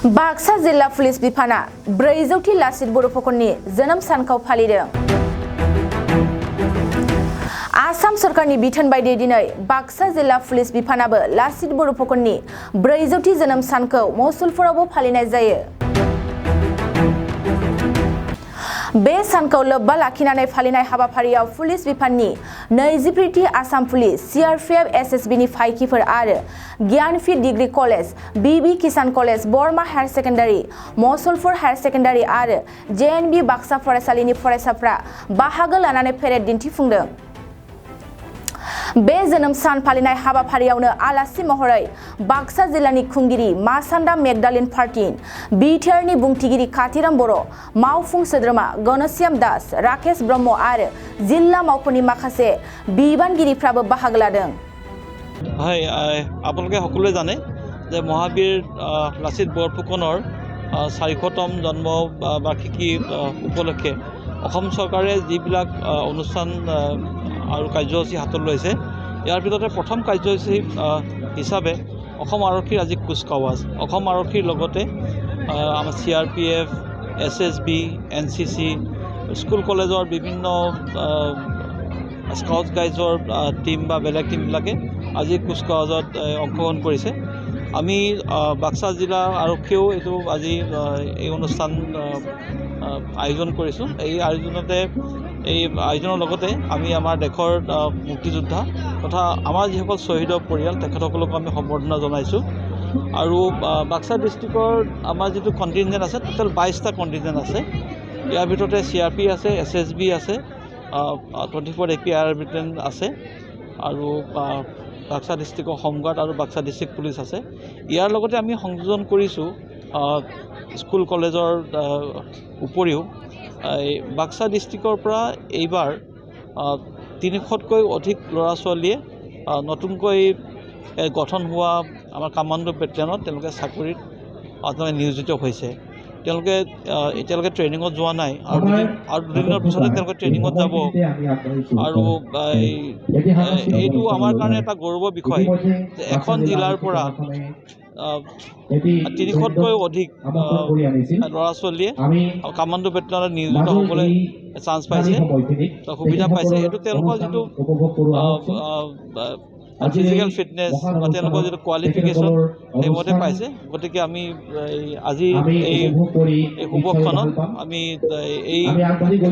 बाक्सा जिल्ला पुलिस बिफाना 400थि लासित बर' फुकननि जोनोम सानखौ फालिदों। आसाम सरकारनि बिथोन बायदियै दिनै बाक्सा जिल्ला पुलिस बिफानाबो लासित बर' फुकननि 400थि जोनोम सानखौ मसलपुरावबो फालिनाय जायो। बे सानखौ लोब्बा लाखिनानै फालिनाय हाबाफारियाव पुलिस बिफाननि 24थि आसाम पुलिस, CRPF, SSB नि फायखिफोर आरो ज्ञानपीठ डिग्री कलेज, BB किसान कलेज, बरमा higher secondary, Masalpur higher secondary आरो JNB बाक्सा फरायसालिनि फरायसाफ्रा बाहागो लानानै पेरेड दिन्थिफुंदों। बे जोनोम सान फालिनाय हाबाफारियावनो आलासि महरै बाक्सा जिल्लानि खुंगिरि मासान्दा मेगदालिन पार्टिन, बिटिआरनि बुंथिगिरि कातिराम बर', मावफुं सोद्रोमा गणश्याम दास, राकेश ब्रह्म आरो जिल्ला मावख'नि माखासे बिबानगिरिफ्राबो बाहागो लादों। আপোনালোকে সকলোৱে জানে যে মহাবীৰ লাচিত বৰফুকনৰ 400তম জন্ম বাৰ্ষিকী উপলক্ষে অসম চৰকাৰে যিবিলাক অনুষ্ঠান আৰু কাৰ্যসূচী হাতত লৈছে, ইয়াৰ ভিতৰতে প্ৰথম কাৰ্যসূচী হিচাপে অসম আৰক্ষীৰ আজি কুচকাৱাজ, অসম আৰক্ষীৰ লগতে আমাৰ CRPF, SSB, NCC, স্কুল কলেজৰ বিভিন্ন স্কাউট গাইডৰ টিম বা বেলেগ টিমবিলাকে আজি কুচকাৱাজত অংশগ্ৰহণ কৰিছে। আমি বাক্সা জিলা আৰক্ষীয়েও এইটো আজি এই অনুষ্ঠান আয়োজন কৰিছোঁ। এই আয়োজনৰ লগতে আমি আমাৰ দেশৰ মুক্তিযোদ্ধা তথা আমাৰ যিসকল শ্বহীদৰ পৰিয়াল তেখেতসকলকো আমি সম্বৰ্ধনা জনাইছোঁ। আৰু বাক্সা ডিষ্ট্ৰিক্টৰ আমাৰ যিটো কণ্টিনজেণ্ট আছে, টোটেল 22টা কণ্টিনজেণ্ট আছে। ইয়াৰ ভিতৰতে CRP আছে, SSB আছে, 24 APR ব্ৰিটেইন আছে আৰু বাক্সা ডিষ্ট্ৰিক্টৰ হোমগাৰ্ড আৰু বাক্সা ডিষ্ট্ৰিক্ট পুলিচ আছে। ইয়াৰ লগতে আমি সংযোজন কৰিছোঁ স্কুল কলেজৰ উপৰিও বাক্সা ডিষ্ট্ৰিক্টৰ পৰা এইবাৰ 300তকৈ অধিক ল'ৰা ছোৱালীয়ে নতুনকৈ গঠন হোৱা আমাৰ কামাণ্ডো বেটেলিয়নত তেওঁলোকে চাকৰিত নিয়োজিত হৈছে। তেওঁলোকে এতিয়ালৈকে ট্ৰেইনিঙত যোৱা নাই আৰু দুদিনৰ পিছতে তেওঁলোকে ট্ৰেইনিঙত যাব। আৰু এইটো আমাৰ কাৰণে এটা গৌৰৱৰ বিষয় যে এখন জিলাৰ পৰা 300তকৈ অধিক ল'ৰা ছোৱালীয়ে কামাণ্ডো বেটেলিয়নত নিয়োজিত হ'বলৈ চান্স পাইছে, সুবিধা পাইছে। এইটো তেওঁলোকৰ যিটো ফিজিকেল ফিটনেছ বা তেওঁলোকৰ যিটো কোৱালিফিকেশ্যন সেইমতে পাইছে। গতিকে আমি আজি এই শুভক্ষণত আমি এই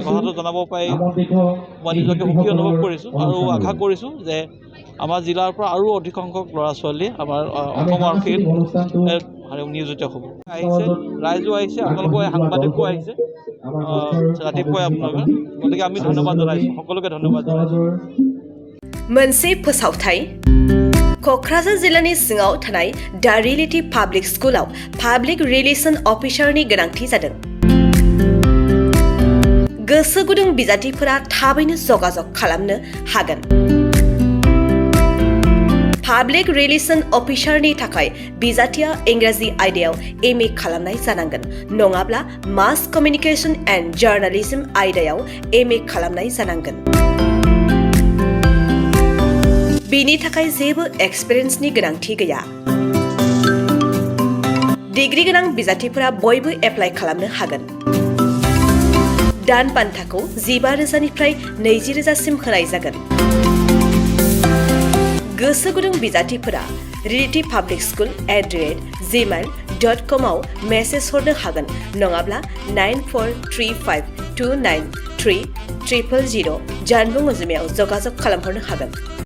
কথাটো জনাব পাৰি মই নিজকে সুখী অনুভৱ কৰিছোঁ আৰু আশা কৰিছোঁ যে আমাৰ জিলাৰ পৰা আৰু অধিক সংখ্যক ল'ৰা ছোৱালীয়ে আমাৰ অসম আৰক্ষীত নিয়োজিত হ'ব। আহিছে, ৰাইজো আহিছে, আপোনালোকৰ সাংবাদিকো আহিছে ৰাতিপুৱাই আপোনালোকে। গতিকে আমি ধন্যবাদ জনাইছোঁ, সকলোকে ধন্যবাদ জনাইছোঁ। मोनसे फोसावथाय क'क्राझार जिल्लानि सिङाव थानाय दा रियेलिटी पाब्लिक स्कुलाव पाब्लिक रिलेशन अफिसारनि गोनांथि जादों। गोसो गुदुं बिजाथिफोरा थाबैनो जगाजग खालामनो हागोन। पाब्लिक रिलेशन अफिसारनि थाखाय बिजाथिया इंराजि आयदायाव MA खालामनाय जानांगोन, नङाब्ला मास कमिउनिकेशन एन्ड जार्नालिज्म आयदायाव MA खालामनाय जानांगोन। बेनि थाखाय जेबो एक्सपिरियेन्सनि गोनांथि गैया। डिग्री गोनां बिजाथिफोरा बयबो एप्लाइ खालामनो हागोन। दान बान्थाखौ 15,000निफ्राय 20,000सिम होनाय जागोन। गोसो गुदुं बिजाथिफोरा रियेलिटी पाब्लिक स्कुल @gmail.com आव मेसेज हरनो हागोन, नङाब्ला 9435293000 जानबुं अनजिमायाव जगाजग खालामहरनो हागोन।